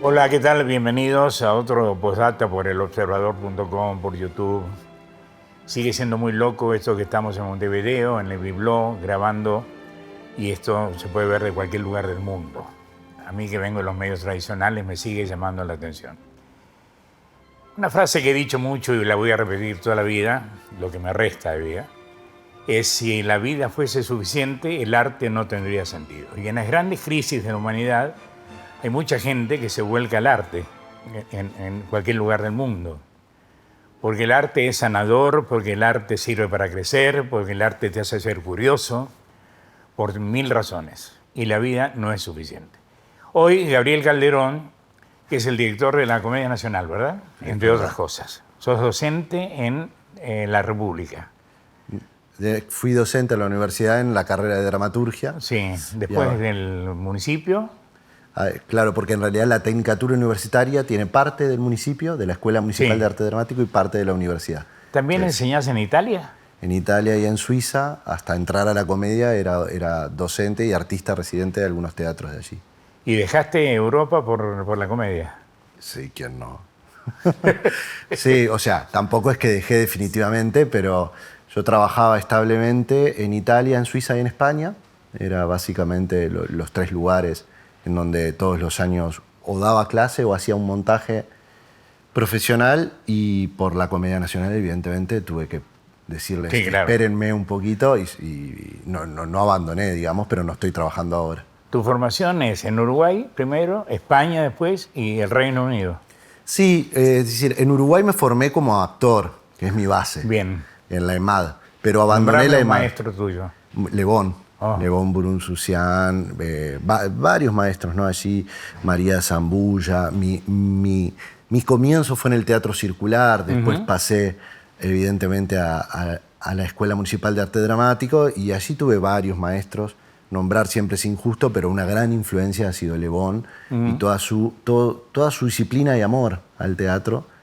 Hola, ¿qué tal? Bienvenidos a otro postdata por elobservador.com, por YouTube. Sigue siendo muy loco esto que estamos en Montevideo, en el Bibló, grabando, y esto se puede ver de cualquier lugar del mundo. A mí, que vengo de los medios tradicionales, me sigue llamando la atención. Una frase que he dicho mucho y la voy a repetir toda la vida, lo que me resta de vida, es: si la vida fuese suficiente, el arte no tendría sentido. Y en las grandes crisis de la humanidad hay mucha gente que se vuelca al arte en cualquier lugar del mundo. Porque el arte es sanador, porque el arte sirve para crecer, porque el arte te hace ser curioso, por mil razones. Y la vida no es suficiente. Hoy, Gabriel Calderón, que es el director de la Comedia Nacional, ¿verdad? Entre otras cosas. Sos docente en la República. Fui docente en la universidad en la carrera de dramaturgia. Sí, después del municipio. Claro, porque en realidad la Tecnicatura Universitaria tiene parte del municipio, de la Escuela Municipal de Arte Dramático, y parte de la universidad. ¿También enseñás en Italia? En Italia y en Suiza, hasta entrar a la comedia, era docente y artista residente de algunos teatros de allí. ¿Y dejaste Europa por la comedia? Sí, ¿quién no? Sí, o sea, tampoco es que dejé definitivamente, pero yo trabajaba establemente en Italia, en Suiza y en España. Era básicamente los tres lugares en donde todos los años o daba clase o hacía un montaje profesional, y por la Comedia Nacional evidentemente tuve que decirles, sí, claro, espérenme un poquito, y no abandoné, digamos, pero no estoy trabajando ahora. Tu formación es en Uruguay primero, España después y el Reino Unido. Sí, es decir, en Uruguay me formé como actor, que es mi base. Bien. En la EMAD, pero abandoné la un EMAD. maestro tuyo. Lebón. Oh. Lebón Burunsusian, varios maestros, ¿no? Allí, María Zambulla. Mi comienzo fue en el Teatro Circular, después pasé, evidentemente, a la Escuela Municipal de Arte Dramático, y allí tuve varios maestros. Nombrar siempre es injusto, pero una gran influencia ha sido Lebón y toda su disciplina y amor al teatro.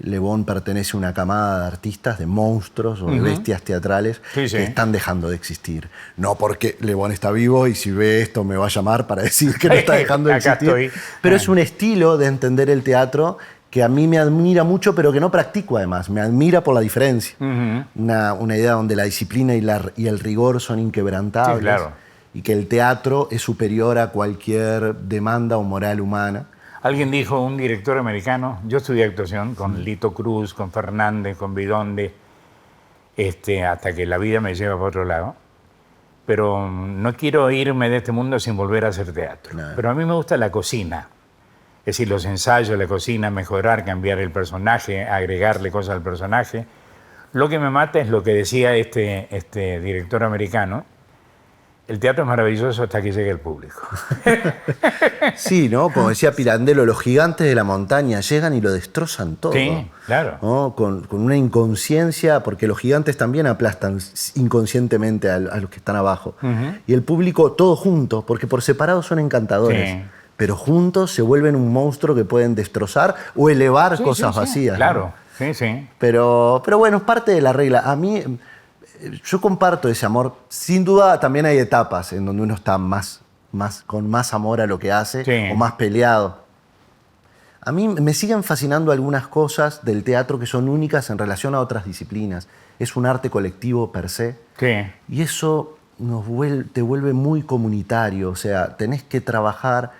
Lebón pertenece a una camada de artistas, de monstruos o de bestias teatrales que están dejando de existir. No porque Lebón está vivo y si ve esto me va a llamar para decir que no está dejando de existir. Pero es un estilo de entender el teatro que a mí me admira mucho, pero que no practico además. Me admira por la diferencia. Una idea donde la disciplina y el rigor son inquebrantables. Sí, claro. Y que el teatro es superior a cualquier demanda o moral humana. Alguien dijo, un director americano, yo estudié actuación con Lito Cruz, con Fernández, con Bidonde, hasta que la vida me lleva para otro lado. Pero no quiero irme de este mundo sin volver a hacer teatro. No. Pero a mí me gusta la cocina. Es decir, los ensayos, la cocina, mejorar, cambiar el personaje, agregarle cosas al personaje. Lo que me mata es lo que decía este director americano: el teatro es maravilloso hasta que llegue el público. Sí, ¿no? Como decía Pirandello, los gigantes de la montaña llegan y lo destrozan todo. Sí, claro. ¿No? Con una inconsciencia, porque los gigantes también aplastan inconscientemente a los que están abajo. Y el público, todo junto, porque por separado son encantadores. Sí. Pero juntos se vuelven un monstruo que pueden destrozar o elevar cosas vacías. Claro, ¿no? Sí, sí. Pero bueno, es parte de la regla. A mí, yo comparto ese amor. Sin duda también hay etapas en donde uno está con más amor a lo que hace o más peleado. A mí me siguen fascinando algunas cosas del teatro que son únicas en relación a otras disciplinas. Es un arte colectivo per se. Y eso te vuelve muy comunitario. O sea, tenés que trabajar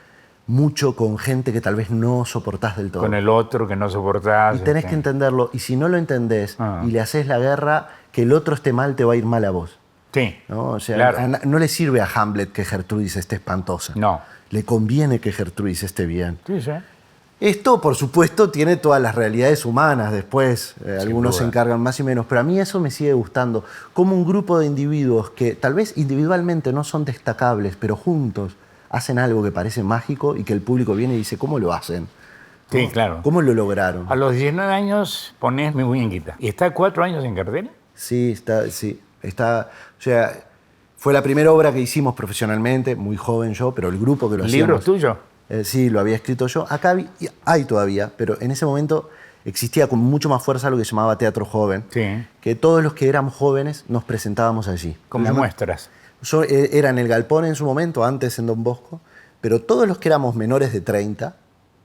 mucho con gente que tal vez no soportás del todo. Con el otro que no soportás. Y tenés que entenderlo. Y si no lo entendés y le haces la guerra, que el otro esté mal, te va a ir mal a vos. Sí, ¿no? O sea, claro. No le sirve a Hamlet que Gertrudis esté espantosa. No. Le conviene que Gertrudis esté bien. Sí, sí. Esto, por supuesto, tiene todas las realidades humanas después. Algunos se encargan más y menos. Pero a mí eso me sigue gustando. Como un grupo de individuos que tal vez individualmente no son destacables, pero juntos hacen algo que parece mágico y que el público viene y dice, ¿cómo lo hacen? Sí, claro. ¿Cómo lo lograron? A los 19 años ponés Mi muñequita. ¿Y está 4 años en cartel? Sí, está. O sea, fue la primera obra que hicimos profesionalmente, muy joven yo, pero el grupo que lo hacíamos... ¿El libro es tuyo? Sí, lo había escrito yo. Acá hay todavía, pero en ese momento existía con mucho más fuerza lo que se llamaba teatro joven. Sí. Que todos los que éramos jóvenes nos presentábamos allí. Como muestras. Yo era en el Galpón en su momento, antes en Don Bosco, pero todos los que éramos menores de 30,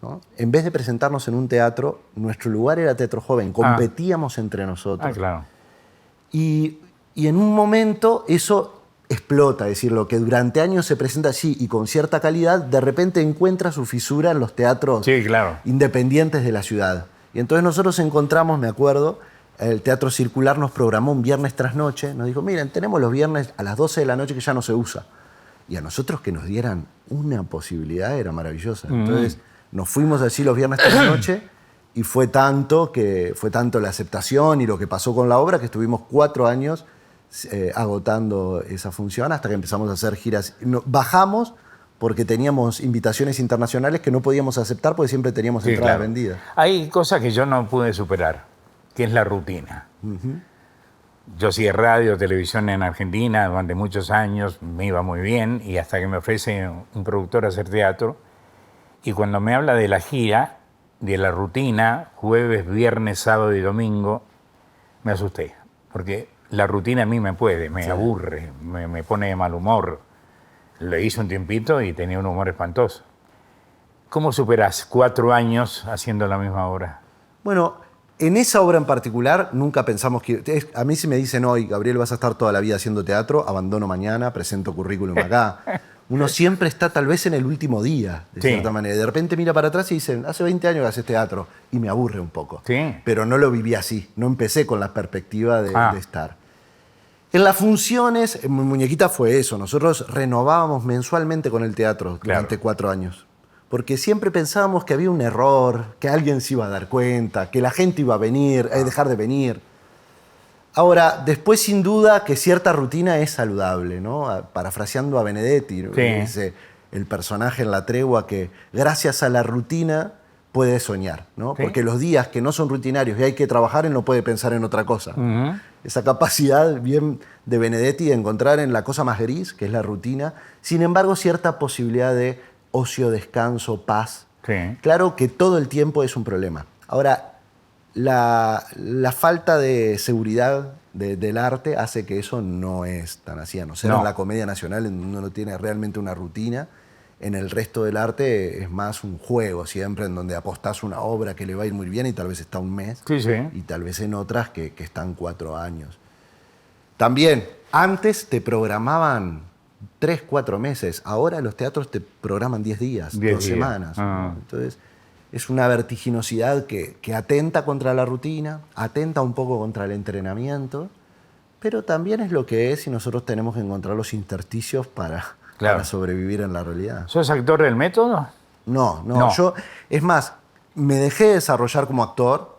¿no? En vez de presentarnos en un teatro, nuestro lugar era Teatro Joven, competíamos entre nosotros. Claro. Y en un momento eso explota, es decir, lo que durante años se presenta así y con cierta calidad, de repente encuentra su fisura en los teatros independientes de la ciudad. Y entonces nosotros encontramos, me acuerdo, el Teatro Circular nos programó un viernes tras noche, nos dijo, miren, tenemos los viernes a las 12 de la noche que ya no se usa. Y a nosotros que nos dieran una posibilidad era maravillosa. Entonces nos fuimos así los viernes tras noche y fue tanto la aceptación y lo que pasó con la obra que estuvimos 4 años agotando esa función hasta que empezamos a hacer giras. Bajamos porque teníamos invitaciones internacionales que no podíamos aceptar porque siempre teníamos entradas vendidas. Hay cosas que yo no pude superar, que es la rutina. Yo hacía radio, televisión en Argentina durante muchos años, me iba muy bien, y hasta que me ofrece un productor a hacer teatro. Y cuando me habla de la gira, de la rutina, jueves, viernes, sábado y domingo, me asusté. Porque la rutina a mí me puede, me aburre, me pone de mal humor. Lo hice un tiempito y tenía un humor espantoso. ¿Cómo superás 4 años haciendo la misma obra? Bueno, en esa obra en particular nunca pensamos que... A mí si me dicen hoy, Gabriel, vas a estar toda la vida haciendo teatro, abandono mañana, presento currículum acá. Uno siempre está tal vez en el último día, de cierta manera. De repente mira para atrás y dicen, hace 20 años que haces teatro, y me aburre un poco. Pero no lo viví así, no empecé con la perspectiva de estar. En las funciones, en Muñequita fue eso, nosotros renovábamos mensualmente con el teatro durante 4 años. Porque siempre pensábamos que había un error, que alguien se iba a dar cuenta, que la gente iba a venir, a dejar de venir. Ahora, después sin duda que cierta rutina es saludable, ¿no? Parafraseando a Benedetti, ¿no? Dice el personaje en La Tregua que gracias a la rutina puede soñar, ¿no? Porque los días que no son rutinarios y hay que trabajar, él no puede pensar en otra cosa. Esa capacidad bien de Benedetti de encontrar en la cosa más gris, que es la rutina, sin embargo cierta posibilidad de ocio, descanso, paz. Claro que todo el tiempo es un problema. Ahora, la falta de seguridad del arte hace que eso no es tan así. A no ser en la Comedia Nacional, en donde uno tiene realmente una rutina. En el resto del arte es más un juego siempre, en donde apostás una obra que le va a ir muy bien y tal vez está un mes. Y tal vez en otras que están 4 años. También, antes te programaban 3, 4 meses. Ahora los teatros te programan 10 días, 2 semanas. ¿No? Entonces, es una vertiginosidad que atenta contra la rutina, atenta un poco contra el entrenamiento, pero también es lo que es y nosotros tenemos que encontrar los intersticios para sobrevivir en la realidad. ¿Sos actor del método? No. Yo, es más, me dejé desarrollar como actor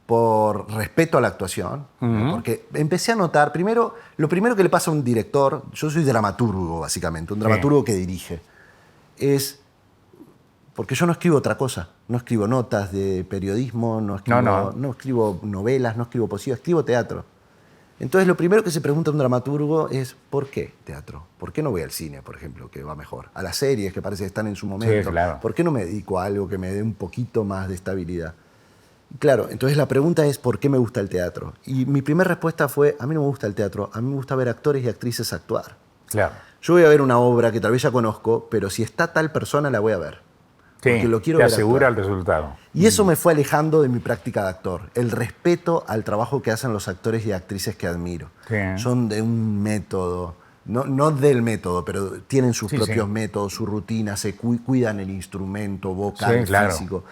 por respeto a la actuación, porque empecé a notar, lo primero que le pasa a un director, yo soy dramaturgo básicamente, un dramaturgo que dirige, es porque yo no escribo otra cosa, no escribo notas de periodismo, no escribo novelas, no escribo poesía, escribo teatro. Entonces lo primero que se pregunta un dramaturgo es ¿por qué teatro? ¿Por qué no voy al cine, por ejemplo, que va mejor? A las series que parece que están en su momento. ¿Por qué no me dedico a algo que me dé un poquito más de estabilidad? Claro, entonces la pregunta es ¿por qué me gusta el teatro? Y mi primera respuesta fue, a mí no me gusta el teatro, a mí me gusta ver actores y actrices actuar. Yo voy a ver una obra que tal vez ya conozco, pero si está tal persona la voy a ver. Porque lo quiero ver actuar. Te asegura el resultado. Y eso me fue alejando de mi práctica de actor. El respeto al trabajo que hacen los actores y actrices que admiro. Son de un método, no del método, pero tienen sus propios métodos, su rutina, se cuidan el instrumento vocal, físico.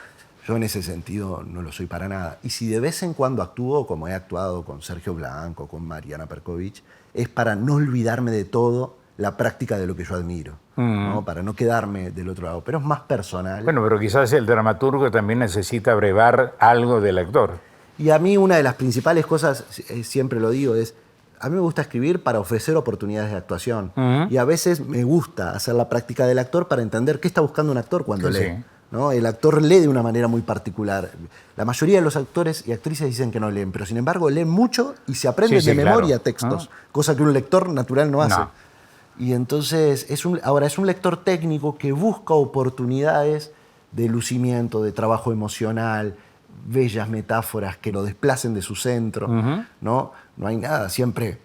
Yo en ese sentido no lo soy para nada. Y si de vez en cuando actúo, como he actuado con Sergio Blanco, con Mariana Perkovich, es para no olvidarme de todo la práctica de lo que yo admiro, ¿no? Para no quedarme del otro lado. Pero es más personal. Bueno, pero quizás el dramaturgo también necesita brevar algo del actor. Y a mí una de las principales cosas, siempre lo digo, es a mí me gusta escribir para ofrecer oportunidades de actuación. Y a veces me gusta hacer la práctica del actor para entender qué está buscando un actor cuando lee. ¿No? El actor lee de una manera muy particular. La mayoría de los actores y actrices dicen que no leen, pero sin embargo leen mucho y se aprenden de memoria textos, cosa que un lector natural no hace. Y entonces ahora es un lector técnico que busca oportunidades de lucimiento, de trabajo emocional, bellas metáforas que lo desplacen de su centro. No hay nada. Siempre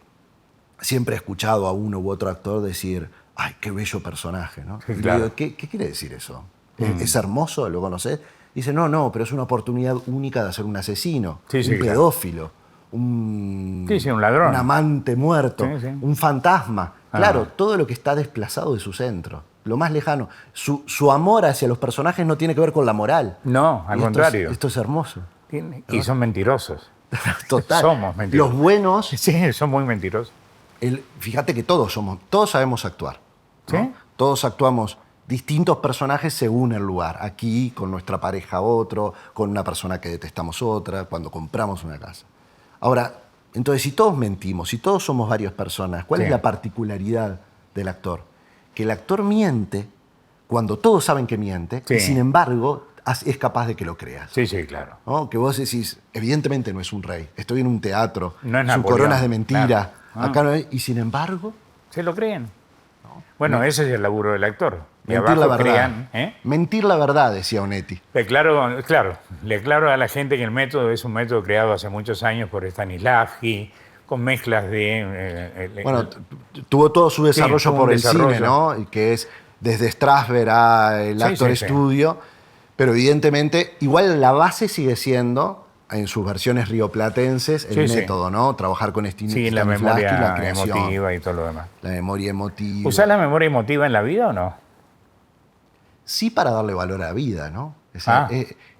he escuchado a uno u otro actor decir, ¡ay, qué bello personaje! ¿No? Y digo, ¿qué quiere decir eso? Es hermoso, ¿lo conocés? Dice, no, pero es una oportunidad única de hacer un asesino, Sí, sí, un claro. pedófilo, un ladrón. un amante muerto, Sí, sí. un fantasma. Ah. Claro, todo lo que está desplazado de su centro, lo más lejano. Su amor hacia los personajes no tiene que ver con la moral. No, al Y contrario. esto es hermoso. Y son mentirosos. Total. Somos mentirosos. Los buenos, Sí, son muy mentirosos. fíjate que todos sabemos actuar, ¿no? ¿Sí? Todos actuamos distintos personajes según el lugar. Aquí, con nuestra pareja otro, con una persona que detestamos otra, cuando compramos una casa. Ahora, entonces, si todos mentimos, si todos somos varias personas, ¿cuál Sí. es la particularidad del actor? Que el actor miente cuando todos saben que miente, Sí. y sin embargo es capaz de que lo creas. Sí, sí, claro. ¿No? Que vos decís, evidentemente no es un rey, estoy en un teatro, No es su Napoleón, corona es de mentira, claro. acá no es, y sin embargo, ¿Se lo creen? Bueno, ese es el laburo del actor. Y mentir la abajo verdad. crean, ¿eh? Mentir la verdad, decía Onetti. Le aclaro a la gente que el método es un método creado hace muchos años por Stanislavski, con mezclas de... Bueno, tuvo todo su desarrollo tuvo un por el desarrollo. cine, ¿no? Y que es desde Strasberg a el Sí, Actor sí, sí. Studio, pero evidentemente, igual la base sigue siendo, en sus versiones rioplatenses, el Sí, sí. método, ¿no? Trabajar con Sí, la Stanislavski, memoria la creación, emotiva y todo lo demás. la memoria emotiva. ¿Usás la memoria emotiva en la vida o no? Sí, para darle valor a la vida, ¿no?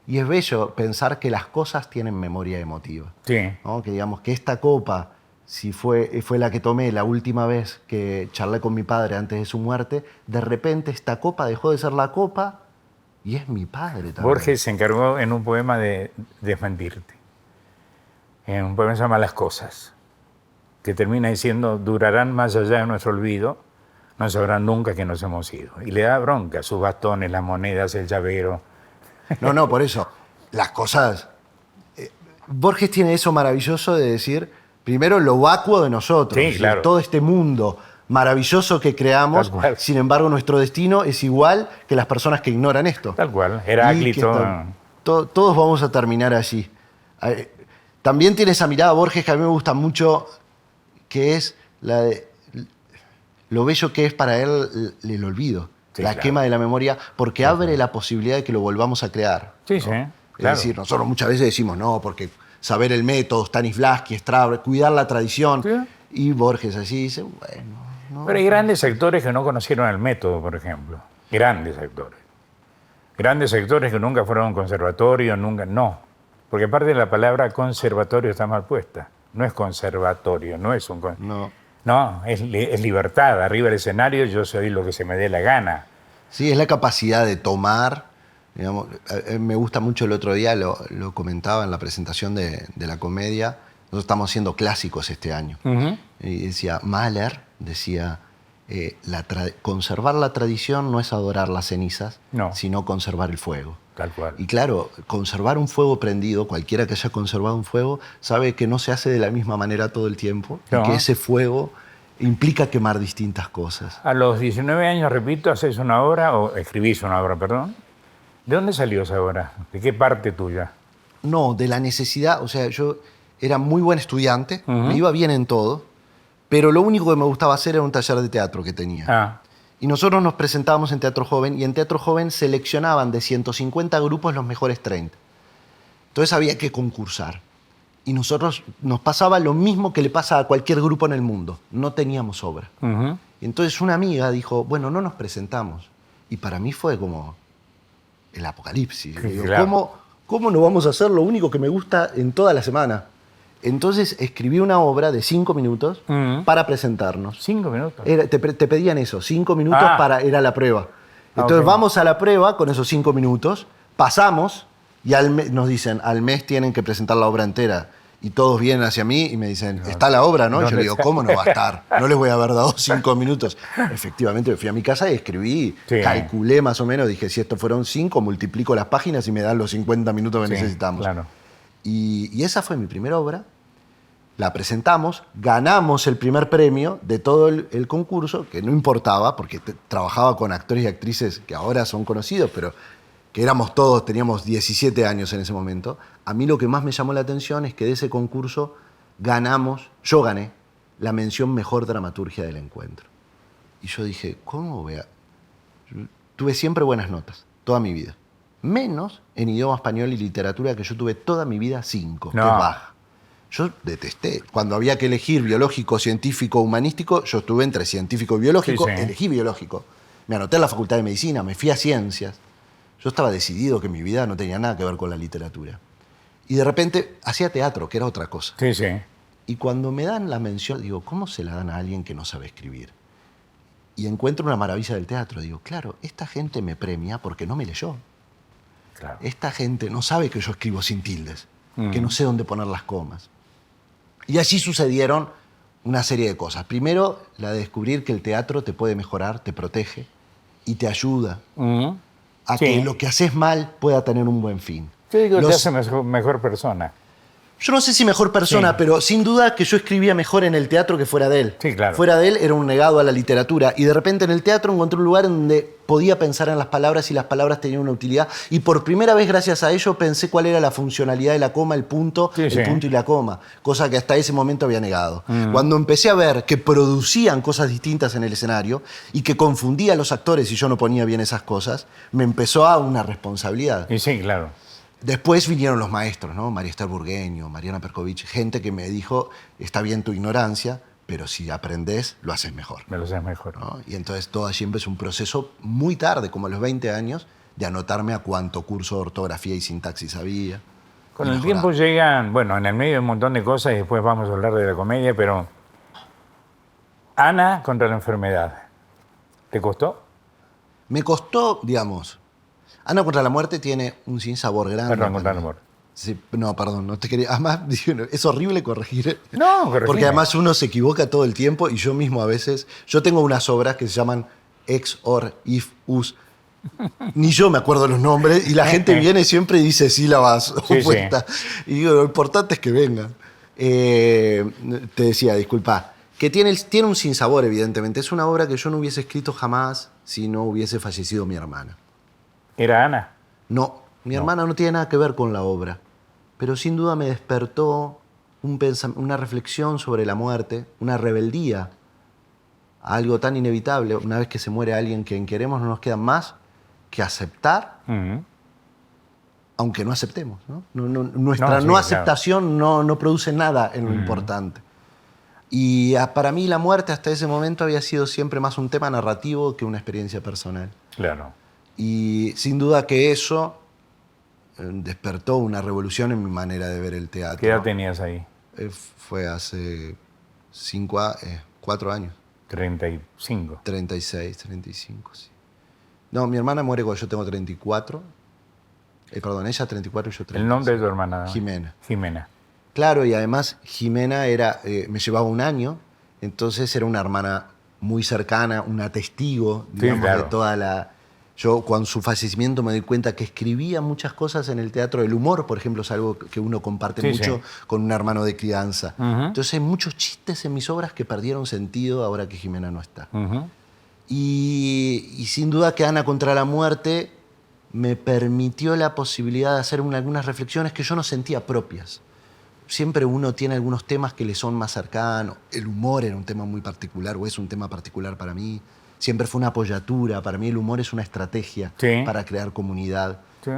Y es bello pensar que las cosas tienen memoria emotiva. Sí. ¿No? Que digamos que esta copa, si fue la que tomé la última vez que charlé con mi padre antes de su muerte, de repente esta copa dejó de ser la copa y es mi padre también. Borges se encargó en un poema de desmentirte. En un poema que se llama Las cosas, que termina diciendo, durarán más allá de nuestro olvido, no sabrán nunca que nos hemos ido. Y le da bronca, sus bastones, las monedas, el llavero. No, por eso, las cosas... Borges tiene eso maravilloso de decir, primero, lo vacuo de nosotros. Sí, claro. Todo este mundo maravilloso que creamos, Tal cual. sin embargo, nuestro destino es igual que las personas que ignoran esto. Tal cual, Y que Heráclito. todos vamos a terminar allí. También tiene esa mirada, Borges, que a mí me gusta mucho, que es la de lo bello que es para él el olvido, Sí, la claro. quema de la memoria, porque abre la posibilidad de que lo volvamos a crear. Sí, sí, Es claro. decir, nosotros muchas veces decimos, no, porque saber el método, Stanislavski, Strauss, cuidar la tradición. Sí. Y Borges así dice, bueno, no. Pero hay grandes actores que no conocieron el método, por ejemplo. Grandes actores. Grandes actores que nunca fueron a un conservatorio, nunca... No. Porque aparte la palabra conservatorio está mal puesta. No es conservatorio, no es un... No. No, es libertad. Arriba del escenario yo soy lo que se me dé la gana. Sí, es la capacidad de tomar, digamos, me gusta mucho el otro día, lo comentaba en la presentación de la comedia, nosotros estamos haciendo clásicos este año. Y decía, Mahler decía, conservar la tradición no es adorar las cenizas, No. sino conservar el fuego. Tal cual. Y claro, conservar un fuego prendido, cualquiera que haya conservado un fuego, sabe que no se hace de la misma manera todo el tiempo, No. y que ese fuego implica quemar distintas cosas. A los 19 años, repito, haces una obra, o escribís una obra, perdón. ¿De dónde salió esa obra? ¿De qué parte tuya? No, de la necesidad, o sea, yo era muy buen estudiante, me iba bien en todo, pero lo único que me gustaba hacer era un taller de teatro que tenía. Ah, Y nosotros nos presentábamos en Teatro Joven, y en Teatro Joven seleccionaban de 150 grupos los mejores 30. Entonces había que concursar. Y nosotros nos pasaba lo mismo que le pasa a cualquier grupo en el mundo. No teníamos obra. ujú. Y entonces una amiga dijo, bueno, no nos presentamos. Y para mí fue como el apocalipsis. Sí, Digo, claro. ¿cómo no vamos a hacer lo único que me gusta en toda la semana? Entonces escribí una obra de 5 minutos para presentarnos. 5 minutos. Te pedían eso, 5 minutos era la prueba. Entonces ok. vamos a la prueba con esos 5 minutos, pasamos y nos dicen, al mes tienen que presentar la obra entera. Y todos vienen hacia mí y me dicen, ¿está la obra, no? Y yo ¿Dónde le digo, está? ¿cómo no va a estar? No les voy a haber dado 5 minutos. Efectivamente, me fui a mi casa y escribí, Sí. calculé más o menos, dije, si esto fueron 5, multiplico las páginas y me dan los 50 minutos que Sí, necesitamos. Claro. Y esa fue mi primera obra. La presentamos, ganamos el primer premio de todo el concurso, que no importaba, porque trabajaba con actores y actrices que ahora son conocidos, pero que éramos todos, teníamos 17 años en ese momento. A mí lo que más me llamó la atención es que de ese concurso yo gané la mención Mejor Dramaturgia del Encuentro. Y yo dije, ¿cómo voy a...? Yo tuve siempre buenas notas. toda mi vida. Menos en idioma español y literatura, que yo tuve toda mi vida 5, No. que es baja. Yo detesté. Cuando había que elegir biológico, científico, humanístico, yo estuve entre científico y biológico, Sí, sí. elegí biológico. Me anoté en la Facultad de Medicina, me fui a ciencias. Yo estaba decidido que mi vida no tenía nada que ver con la literatura. Y de repente hacía teatro, que era otra cosa. Sí, sí. Y cuando me dan la mención, digo, ¿cómo se la dan a alguien que no sabe escribir? Y encuentro una maravilla del teatro. Digo, claro, esta gente me premia porque no me leyó. Claro. Esta gente no sabe que yo escribo sin tildes, que no sé dónde poner las comas. Y así sucedieron una serie de cosas. Primero, la de descubrir que el teatro te puede mejorar, te protege y te ayuda a Sí. que lo que haces mal pueda tener un buen fin. Yo digo, te Los- hace mejor persona. Yo no sé si mejor persona, Sí. pero sin duda que yo escribía mejor en el teatro que fuera de él. Sí, claro. Fuera de él era un negado a la literatura. Y de repente en el teatro encontré un lugar donde podía pensar en las palabras y las palabras tenían una utilidad. Y por primera vez, gracias a ello, pensé cuál era la funcionalidad de la coma, el punto Sí, sí. y la coma. Cosa que hasta ese momento había negado. Cuando empecé a ver que producían cosas distintas en el escenario y que confundía a los actores y yo no ponía bien esas cosas, me empezó a una responsabilidad. Y sí, claro. Después vinieron los maestros, ¿no? María Esther Burgueño, Mariana Perkovich, gente que me dijo, está bien tu ignorancia, pero si aprendés, lo haces mejor. Me lo sé mejor. ¿No? Y entonces todo allí empezó un proceso muy tarde, como a los 20 años, de anotarme a cuánto curso de ortografía y sintaxis había. Con y el mejorar. tiempo llegan, bueno, en el medio un montón de cosas y después vamos a hablar de la comedia, pero Ana contra la enfermedad. ¿Te costó? Me costó, digamos, Ana contra la muerte tiene un sinsabor grande. Perdón, contra para el mí. amor. Sí, no, perdón, no te quería. Además, digo, es horrible corregir. No, corregime. Porque además uno se equivoca todo el tiempo y yo mismo a veces. Yo tengo unas obras que se llaman ex, or, if, us. Ni yo me acuerdo los nombres y la gente viene siempre y dice sílabas Sí, opuestas. Y digo, lo importante es que vengan. Te decía, disculpa, que tiene un sinsabor, evidentemente. Es una obra que yo no hubiese escrito jamás si no hubiese fallecido mi hermana. ¿Era Ana? No, mi hermana no tiene nada que ver con la obra, pero sin duda me despertó una reflexión sobre la muerte, una rebeldía a algo tan inevitable. Una vez que se muere alguien que queremos, no nos queda más que aceptar, Ujú. aunque no aceptemos. ¿No? Nuestra No, sí, no claro. aceptación no produce nada en lo importante. Y para mí la muerte hasta ese momento había sido siempre más un tema narrativo que una experiencia personal. Claro. Y sin duda que eso despertó una revolución en mi manera de ver el teatro. ¿Qué edad tenías ahí? Fue hace 4 años, 35. 36, 35, sí. No, mi hermana muere cuando yo tengo 34. Perdón, ella 34 y yo 35. El nombre de tu hermana. Jimena. Jimena. Claro, y además Jimena me llevaba un año, entonces era una hermana muy cercana, una testigo, digamos, claro. de toda la... Yo con su fallecimiento me doy cuenta que escribía muchas cosas en el teatro. El humor, por ejemplo, es algo que uno comparte Sí, mucho sí. con un hermano de crianza. Ujú. Entonces hay muchos chistes en mis obras que perdieron sentido ahora que Jimena no está. Ujú. Y sin duda que Ana contra la muerte me permitió la posibilidad de hacer algunas reflexiones que yo no sentía propias. Siempre uno tiene algunos temas que le son más cercanos. El humor era un tema muy particular, o es un tema particular para mí. Siempre fue una apoyatura. Para mí el humor es una estrategia Sí. para crear comunidad. Sí.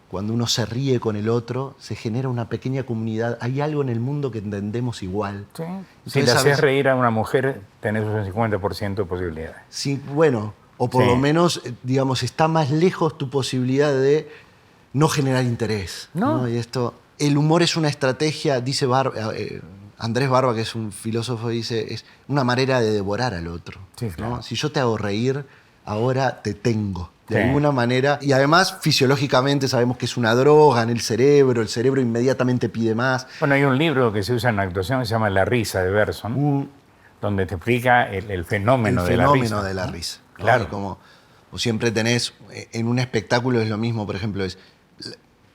Cuando uno se ríe con el otro, se genera una pequeña comunidad. Hay algo en el mundo que entendemos igual. Sí. Si Entonces, le a haces veces- reír a una mujer, tenés un 50% de posibilidades. Sí, bueno, o por Sí. lo menos, digamos, está más lejos tu posibilidad de no generar interés. No. Y esto, el humor es una estrategia, dice Andrés Barba, que es un filósofo, dice, es una manera de devorar al otro. Sí, claro. ¿no? Si yo te hago reír, ahora te tengo. De Sí. alguna manera. Y además, fisiológicamente sabemos que es una droga en el cerebro inmediatamente pide más. Bueno, hay un libro que se usa en la actuación que se llama La risa de Berson, donde te explica el fenómeno, El de, fenómeno la risa. de la risa. ¿no? Claro. Y como siempre tenés, en un espectáculo es lo mismo, por ejemplo,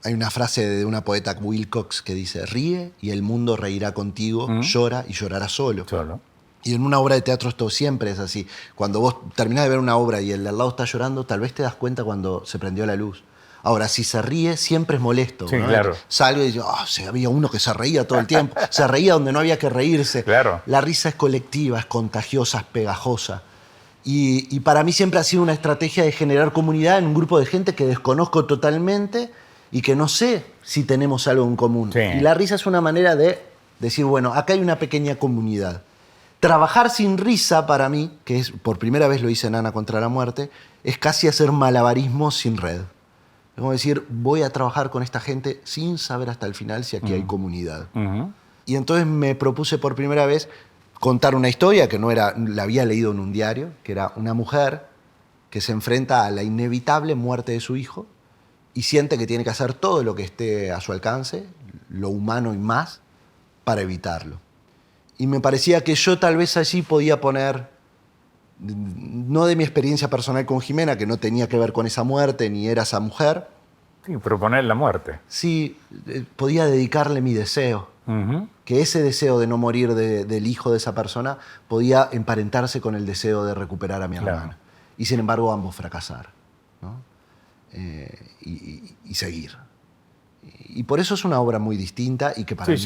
hay una frase de una poeta Wilcox que dice, ríe y el mundo reirá contigo, llora y llorará solo. Solo. Y en una obra de teatro esto siempre es así. Cuando vos terminás de ver una obra y el de al lado está llorando, tal vez te das cuenta cuando se prendió la luz. Ahora, si se ríe, siempre es molesto. Sí, ¿no? claro. Salgo y digo, había uno que se reía todo el tiempo. Se reía donde no había que reírse. Claro. La risa es colectiva, es contagiosa, es pegajosa. Y para mí siempre ha sido una estrategia de generar comunidad en un grupo de gente que desconozco totalmente y que no sé si tenemos algo en común. Sí. Y la risa es una manera de decir, bueno, acá hay una pequeña comunidad. Trabajar sin risa para mí, que es por primera vez lo hice en Ana contra la muerte, es casi hacer malabarismo sin red. Es como decir, voy a trabajar con esta gente sin saber hasta el final si aquí hay comunidad. Y entonces me propuse por primera vez contar una historia que no era, la había leído en un diario, que era una mujer que se enfrenta a la inevitable muerte de su hijo y siente que tiene que hacer todo lo que esté a su alcance, lo humano y más, para evitarlo. Y me parecía que yo tal vez allí podía poner, no de mi experiencia personal con Jimena, que no tenía que ver con esa muerte ni era esa mujer. Sí, proponer la muerte. Sí, podía dedicarle mi deseo. Que ese deseo de no morir del hijo de esa persona podía emparentarse con el deseo de recuperar a mi hermana. Y sin embargo ambos fracasar, ¿no? Y seguir. Y por eso es una obra muy distinta y que para mí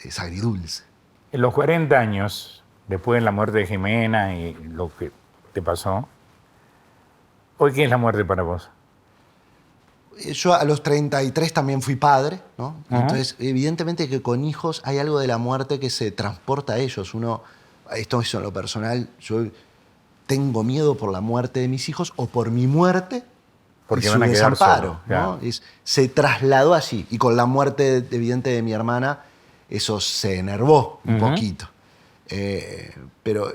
es agridulce. En los 40 años, después de la muerte de Jimena y lo que te pasó, ¿hoy qué es la muerte para vos? Yo a los 33 también fui padre, ¿no? Entonces, evidentemente que con hijos hay algo de la muerte que se transporta a ellos. Esto es en lo personal, yo tengo miedo por la muerte de mis hijos o por mi muerte porque y van su a quedar desamparo, solos, claro. ¿no? Se trasladó así. Y con la muerte evidente de mi hermana, eso se enervó un poquito. Pero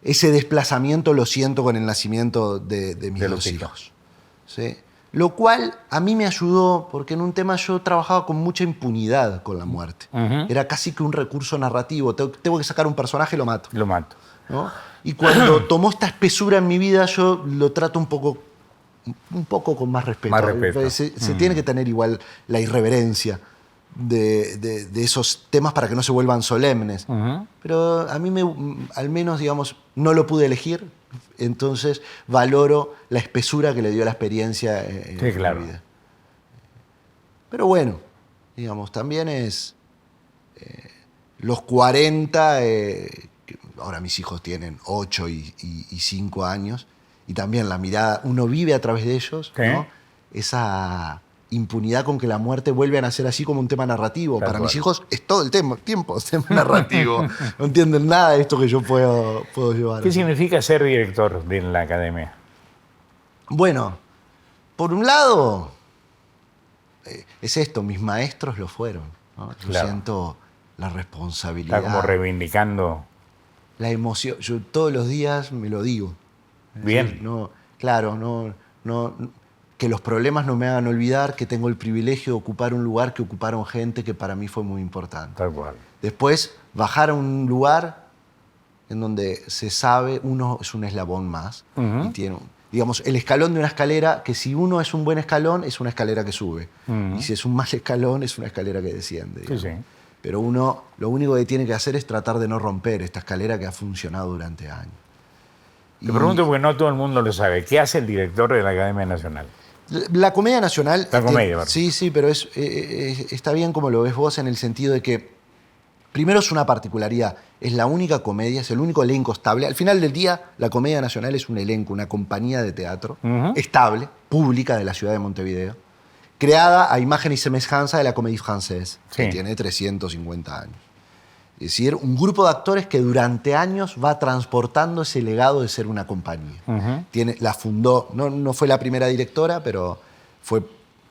ese desplazamiento lo siento con el nacimiento de mis dos hijos. ¿Sí? Lo cual a mí me ayudó, porque en un tema yo trabajaba con mucha impunidad con la muerte. Era casi que un recurso narrativo. Tengo que sacar un personaje, lo mato. Lo mato. ¿No? Y cuando tomó esta espesura en mi vida, yo lo trato un poco con más respeto. Más respeto. Se tiene que tener igual la irreverencia de esos temas para que no se vuelvan solemnes. Pero a mí, al menos, digamos, no lo pude elegir. Entonces valoro la espesura que le dio la experiencia en la vida. Pero bueno, digamos, también es los 40, ahora mis hijos tienen 8 y 5 años, y también la mirada, uno vive a través de ellos, ¿no? Esa impunidad con que la muerte vuelve a nacer así como un tema narrativo. Para mis hijos es todo el tiempo es tema narrativo. No entienden nada de esto que yo puedo llevar. ¿Qué significa ser director de la academia? Bueno, por un lado, es esto, mis maestros lo fueron, ¿no? Yo siento la responsabilidad. Está como reivindicando. La emoción. Yo todos los días me lo digo. Bien. ¿Sí? Que los problemas no me hagan olvidar que tengo el privilegio de ocupar un lugar que ocuparon gente que para mí fue muy importante. Tal cual. Después, bajar a un lugar en donde se sabe uno es un eslabón más. Y tiene, digamos, el escalón de una escalera, que si uno es un buen escalón, es una escalera que sube. Y si es un mal escalón, es una escalera que desciende. Sí. Pero uno lo único que tiene que hacer es tratar de no romper esta escalera que ha funcionado durante años. Te pregunto porque no todo el mundo lo sabe. ¿Qué hace el director de la Academia Nacional? La Comedia Nacional... La comedia, ¿verdad? Sí, pero está bien como lo ves vos en el sentido de que, primero es una particularidad, es la única comedia, es el único elenco estable. Al final del día, la Comedia Nacional es un elenco, una compañía de teatro estable, pública de la ciudad de Montevideo, creada a imagen y semejanza de la Comédie Française, que tiene 350 años. Es decir, un grupo de actores que durante años va transportando ese legado de ser una compañía. La fundó, no fue la primera directora, pero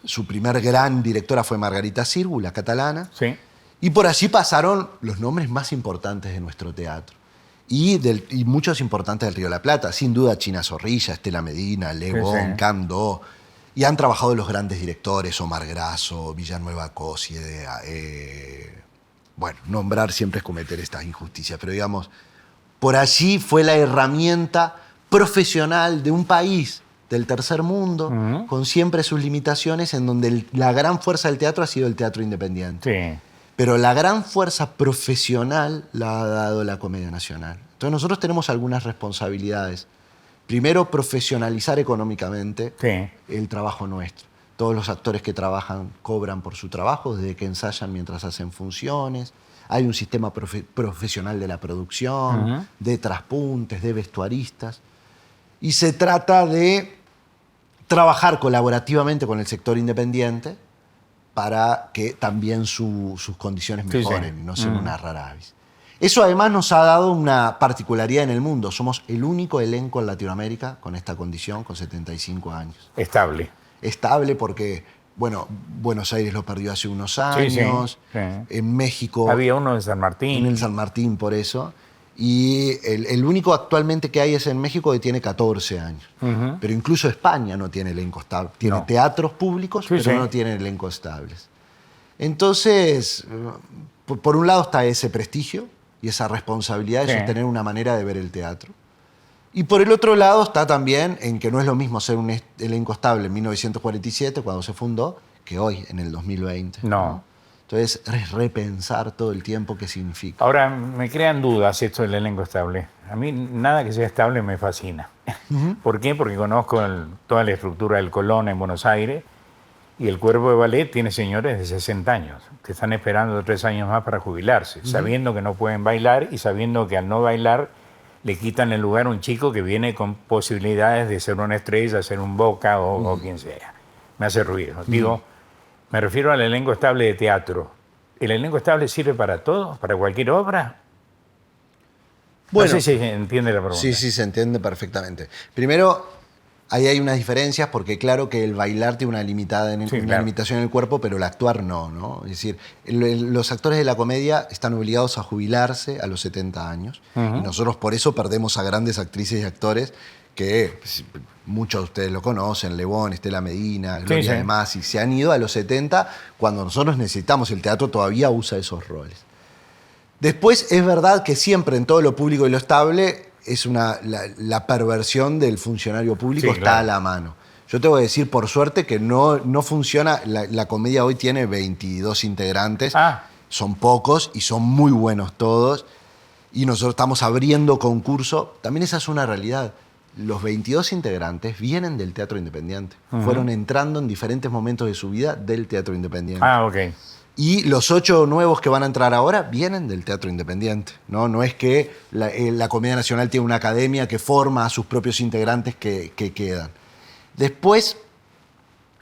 su primer gran directora fue Margarita Sirgu, la catalana. Sí. Y por allí pasaron los nombres más importantes de nuestro teatro. Y muchos importantes del Río de la Plata. Sin duda China Zorrilla, Estela Medina, Le Bon, Candó. Y han trabajado los grandes directores, Omar Grasso, Villanueva Cosiede. Bueno, nombrar siempre es cometer estas injusticias, pero digamos, por allí fue la herramienta profesional de un país del tercer mundo, con siempre sus limitaciones, en donde la gran fuerza del teatro ha sido el teatro independiente. Sí. Pero la gran fuerza profesional la ha dado la Comedia Nacional. Entonces nosotros tenemos algunas responsabilidades. Primero, profesionalizar económicamente el trabajo nuestro. Todos los actores que trabajan cobran por su trabajo, desde que ensayan mientras hacen funciones. hay un sistema profesional de la producción, de traspuntes, de vestuaristas, y se trata de trabajar colaborativamente con el sector independiente para que también sus condiciones mejoren, y no sean una rara avis. Eso además nos ha dado una particularidad en el mundo. Somos el único elenco en Latinoamérica con esta condición, con 75 años. Estable. Estable porque, bueno, Buenos Aires lo perdió hace unos años. Sí. En México... Había uno en San Martín. En el San Martín, por eso. Y el único actualmente que hay es en México, que tiene 14 años. Pero incluso España no tiene elenco estable. Tiene teatros públicos, pero no tiene elencos estables. Entonces, por un lado está ese prestigio y esa responsabilidad de sostener una manera de ver el teatro. Y por el otro lado está también en que no es lo mismo ser un elenco estable en 1947, cuando se fundó, que hoy, en el 2020. No. Entonces, es repensar todo el tiempo qué significa. Ahora, me crean dudas esto del elenco estable. A mí nada que sea estable me fascina. ¿Por qué? Porque conozco toda la estructura del Colón en Buenos Aires y el cuerpo de ballet tiene señores de 60 años que están esperando 3 años más para jubilarse, sabiendo que no pueden bailar y sabiendo que al no bailar le quitan el lugar a un chico que viene con posibilidades de ser una estrella, ser un Boca o quien sea. Me hace ruido. Digo, me refiero al elenco estable de teatro. ¿El elenco estable sirve para todo? ¿Para cualquier obra? Bueno, no sé si se entiende la pregunta. Sí, se entiende perfectamente. Primero, ahí hay unas diferencias porque claro que el bailar tiene una limitación en el cuerpo, pero el actuar no. Es decir, los actores de la comedia están obligados a jubilarse a los 70 años. Y nosotros por eso perdemos a grandes actrices y actores que muchos de ustedes lo conocen, Le Bon, Estela Medina, Gloria de Masi, se han ido a los 70 cuando nosotros necesitamos. El teatro todavía usa esos roles. Después, es verdad que siempre en todo lo público y lo estable es la perversión del funcionario público está a la mano. Yo te voy a decir, por suerte, que no funciona. La comedia hoy tiene 22 integrantes. Son pocos y son muy buenos todos. Y nosotros estamos abriendo concurso. También esa es una realidad. Los 22 integrantes vienen del teatro independiente. Fueron entrando en diferentes momentos de su vida del teatro independiente. Ok. Y los 8 nuevos que van a entrar ahora vienen del teatro independiente. No es que la Comedia Nacional tiene una academia que forma a sus propios integrantes que quedan. Después,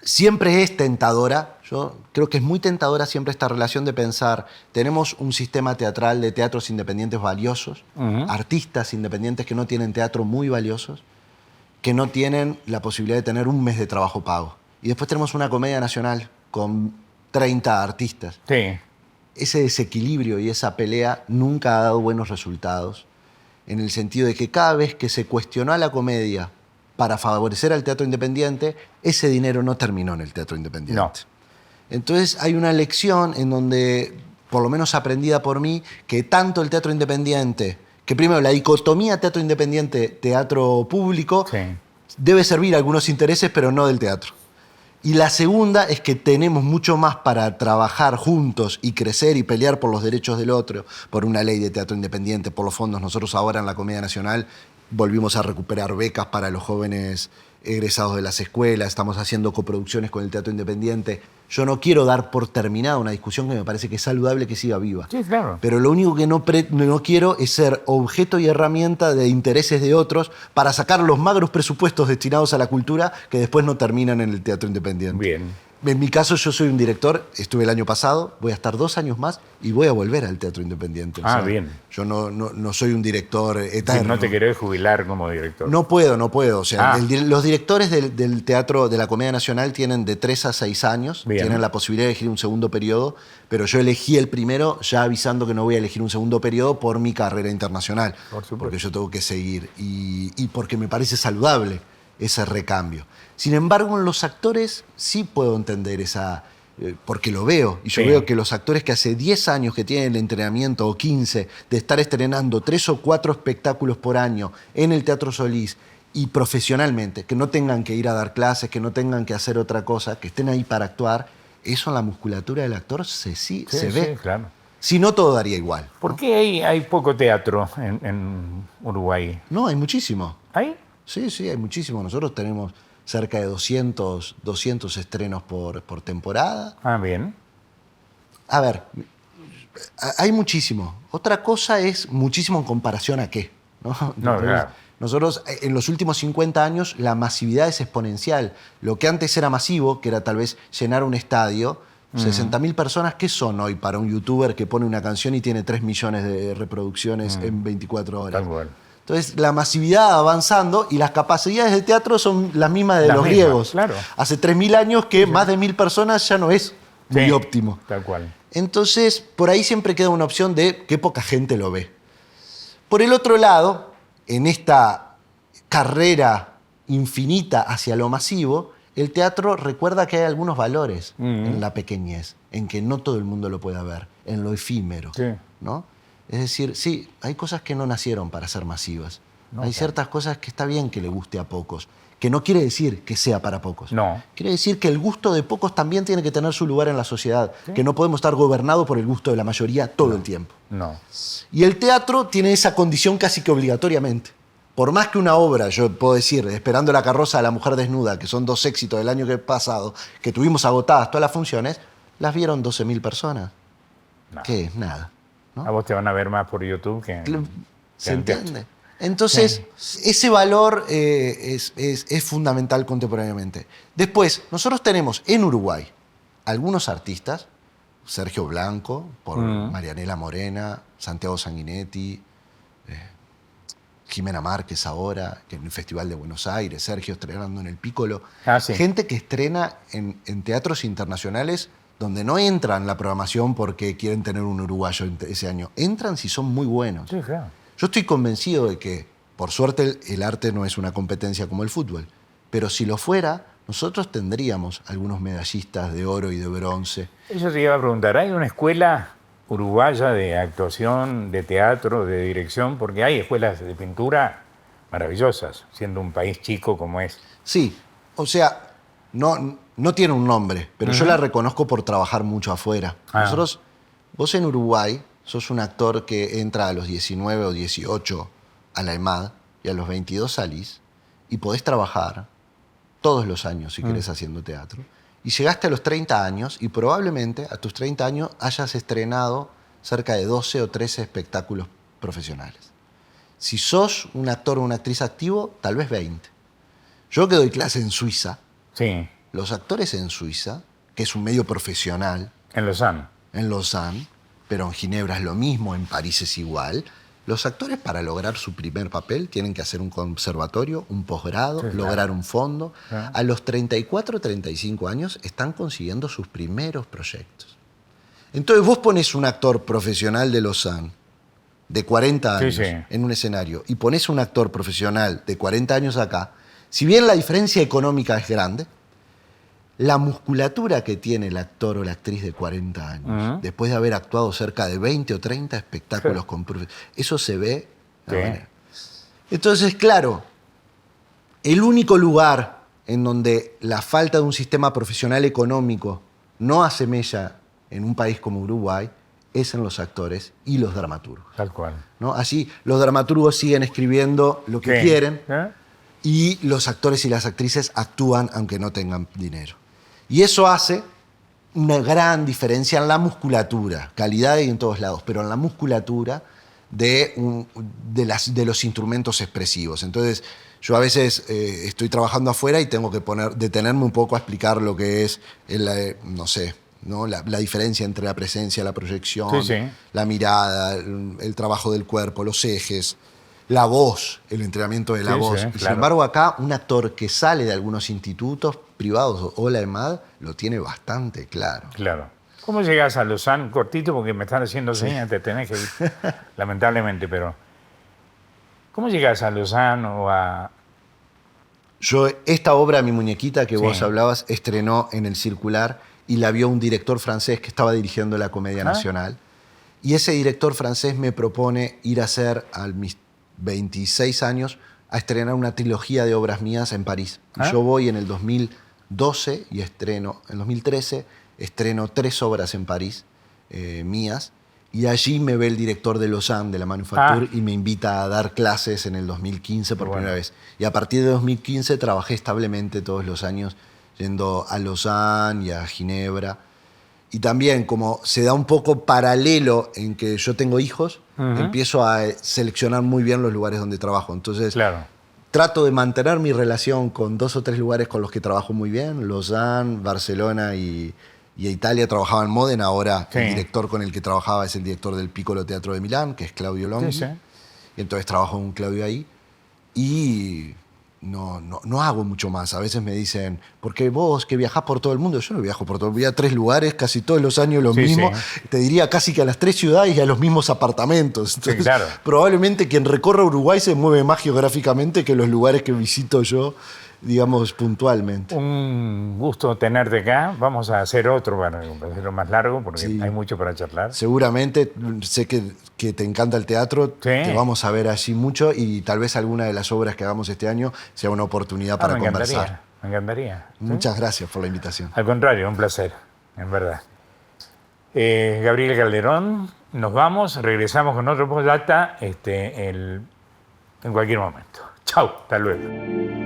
siempre es tentadora. Yo creo que es muy tentadora siempre esta relación de pensar, tenemos un sistema teatral de teatros independientes valiosos, artistas independientes que no tienen teatro muy valiosos, que no tienen la posibilidad de tener un mes de trabajo pago. Y después tenemos una Comedia Nacional con 30 artistas. Sí. Ese desequilibrio y esa pelea nunca ha dado buenos resultados, en el sentido de que cada vez que se cuestionó a la comedia para favorecer al teatro independiente, ese dinero no terminó en el teatro independiente. No. Entonces hay una lección en donde, por lo menos aprendida por mí, que tanto el teatro independiente, que primero la dicotomía teatro independiente, teatro público, debe servir a algunos intereses, pero no del teatro. Y la segunda es que tenemos mucho más para trabajar juntos y crecer y pelear por los derechos del otro, por una ley de teatro independiente, por los fondos. Nosotros ahora en la Comedia Nacional volvimos a recuperar becas para los jóvenes egresados de las escuelas, estamos haciendo coproducciones con el teatro independiente. Yo no quiero dar por terminada una discusión que me parece que es saludable que siga viva. Sí, claro. Pero lo único que no quiero es ser objeto y herramienta de intereses de otros para sacar los magros presupuestos destinados a la cultura que después no terminan en el teatro independiente. Bien. En mi caso, yo soy un director, estuve el año pasado, voy a estar 2 años más y voy a volver al teatro independiente. Bien. Yo no soy un director eterno. Sí, no te querés jubilar como director. No puedo. O sea, los directores del teatro de la Comedia Nacional tienen de 3 a 6 años, tienen la posibilidad de elegir un segundo periodo, pero yo elegí el primero ya avisando que no voy a elegir un segundo periodo por mi carrera internacional. Por supuesto. Porque yo tengo que seguir y porque me parece saludable ese recambio. Sin embargo, en los actores sí puedo entender porque lo veo. Y yo veo que los actores que hace 10 años que tienen el entrenamiento, o 15, de estar estrenando 3 o 4 espectáculos por año en el Teatro Solís y profesionalmente, que no tengan que ir a dar clases, que no tengan que hacer otra cosa, que estén ahí para actuar, eso en la musculatura del actor se ve. Sí, claro. Si no, todo daría igual. ¿Por qué hay poco teatro en Uruguay? No, hay muchísimo. ¿Hay? Sí, hay muchísimo. Nosotros tenemos cerca de 200 estrenos por temporada. Bien. A ver, Hay muchísimo. Otra cosa es muchísimo en comparación a qué, ¿no? No, Entonces, claro. nosotros en los últimos 50 años la masividad es exponencial. Lo que antes era masivo, que era tal vez llenar un estadio, 60.000 personas, ¿qué son hoy para un youtuber que pone una canción y tiene 3 millones de reproducciones en 24 horas? Tal cual. Entonces, la masividad avanzando y las capacidades de teatro son las mismas de Las los mismas, griegos. claro. Hace 3.000 años que más de 1.000 personas ya no es muy Sí, óptimo. Tal cual. Entonces, por ahí siempre queda una opción de qué poca gente lo ve. Por el otro lado, en esta carrera infinita hacia lo masivo, el teatro recuerda que hay algunos valores en la pequeñez, en que no todo el mundo lo pueda ver, en lo efímero, Sí. ¿no? Es decir, sí, hay cosas que no nacieron para ser masivas. No, Hay claro. ciertas cosas que está bien que le guste a pocos, que no quiere decir que sea para pocos. No. Quiere decir que el gusto de pocos también tiene que tener su lugar en la sociedad, que no podemos estar gobernados por el gusto de la mayoría todo el tiempo. No. Y el teatro tiene esa condición casi que obligatoriamente. Por más que una obra, yo puedo decir, Esperando la carroza de la mujer desnuda, que son 2 éxitos del año que pasado, que tuvimos agotadas todas las funciones, las vieron 12.000 personas. No. ¿Qué es? Nada. ¿no? A vos te van a ver más por YouTube que ¿Se en teatro. entiende? Entonces, ese valor es fundamental contemporáneamente. Después, nosotros tenemos en Uruguay algunos artistas, Sergio Blanco, por Marianela Morena, Santiago Sanguinetti, Jimena Márquez ahora, que en el Festival de Buenos Aires, Sergio estrenando en el Piccolo. Sí. Gente que estrena en teatros internacionales donde no entran en la programación porque quieren tener un uruguayo ese año. Entran si son muy buenos. Sí, claro. Yo estoy convencido de que, por suerte, el arte no es una competencia como el fútbol. Pero si lo fuera, nosotros tendríamos algunos medallistas de oro y de bronce. Eso te iba a preguntar, ¿hay una escuela uruguaya de actuación, de teatro, de dirección? Porque hay escuelas de pintura maravillosas, siendo un país chico como es. Sí, o sea, no tiene un nombre, pero yo la reconozco por trabajar mucho afuera. Nosotros, vos en Uruguay, sos un actor que entra a los 19 o 18 a la EMAD y a los 22 salís y podés trabajar todos los años, si querés, haciendo teatro. Y llegaste a los 30 años y probablemente a tus 30 años hayas estrenado cerca de 12 o 13 espectáculos profesionales. Si sos un actor o una actriz activo, tal vez 20. Yo que doy clase en Suiza, Sí, los actores en Suiza, que es un medio profesional, en Lausanne. en Lausanne, pero en Ginebra es lo mismo, en París es igual. Los actores para lograr su primer papel tienen que hacer un conservatorio, un posgrado, Sí, claro. lograr un fondo. Ah. A los 34, 35 años están consiguiendo sus primeros proyectos. Entonces vos pones un actor profesional de Lausanne de 40 años Sí. en un escenario y pones un actor profesional de 40 años acá, si bien la diferencia económica es grande, la musculatura que tiene el actor o la actriz de 40 años, después de haber actuado cerca de 20 o 30 espectáculos eso se ve. de Sí. manera. Entonces, claro, el único lugar en donde la falta de un sistema profesional económico no asemella en un país como Uruguay es en los actores y los dramaturgos. Tal cual. ¿no? Así, los dramaturgos siguen escribiendo lo que Sí. quieren, ¿Eh? y los actores y las actrices actúan aunque no tengan dinero. Y eso hace una gran diferencia en la musculatura, calidad y en todos lados, pero en la musculatura de los instrumentos expresivos. Entonces, yo a veces estoy trabajando afuera y tengo que detenerme un poco a explicar lo que es, no sé, ¿no? La diferencia entre la presencia, la proyección, Sí. la mirada, el trabajo del cuerpo, los ejes, la voz, el entrenamiento de la Sí, voz. sí, Y claro. sin embargo, acá un actor que sale de algunos institutos privados o la EMAD lo tiene bastante claro. Claro. ¿Cómo llegas a Lausanne? Cortito, porque me están haciendo señas, te tenés que ir, lamentablemente, pero... ¿Cómo llegas a Lausanne o a...? Yo, esta obra, Mi muñequita, que vos Sí. hablabas, estrenó en el Circular y la vio un director francés que estaba dirigiendo la Comedia Nacional. Y ese director francés me propone ir a hacer, a mis 26 años, a estrenar una trilogía de obras mías en París. Y yo voy en el 2012 y estreno, en 2013, estreno 3 obras en París mías. Y allí me ve el director de Lausanne, de la Manufacture, y me invita a dar clases en el 2015 por primera vez. Y a partir de 2015 trabajé establemente todos los años yendo a Lausanne y a Ginebra. Y también, como se da un poco paralelo en que yo tengo hijos, empiezo a seleccionar muy bien los lugares donde trabajo. Entonces, Claro. trato de mantener mi relación con 2 o 3 lugares con los que trabajo muy bien. Lausanne, Barcelona y Italia. Trabajaba en Módena. Ahora Sí. el director con el que trabajaba es el director del Piccolo Teatro de Milán, que es Claudio Longhi. Sí, sí. Y entonces trabajo con Claudio ahí. Y no hago mucho más. A veces me dicen, ¿por qué vos que viajás por todo el mundo? Yo no viajo por todo el mundo. Voy a 3 lugares, casi todos los años lo Sí, mismo. sí. Te diría casi que a las 3 ciudades y a los mismos apartamentos. Entonces, claro. probablemente quien recorra Uruguay se mueve más geográficamente que los lugares que visito yo, digamos, puntualmente. Un gusto tenerte acá. Vamos a hacer otro para hacerlo más largo porque Sí. hay mucho para charlar. Seguramente, sé que te encanta el teatro, te vamos a ver allí mucho y tal vez alguna de las obras que hagamos este año sea una oportunidad para me conversar. Me encantaría. ¿Sí? Muchas gracias por la invitación. Al contrario, un placer, en verdad. Gabriel Calderón, nos vamos, regresamos con otro Postdata en cualquier momento. Chau, hasta luego.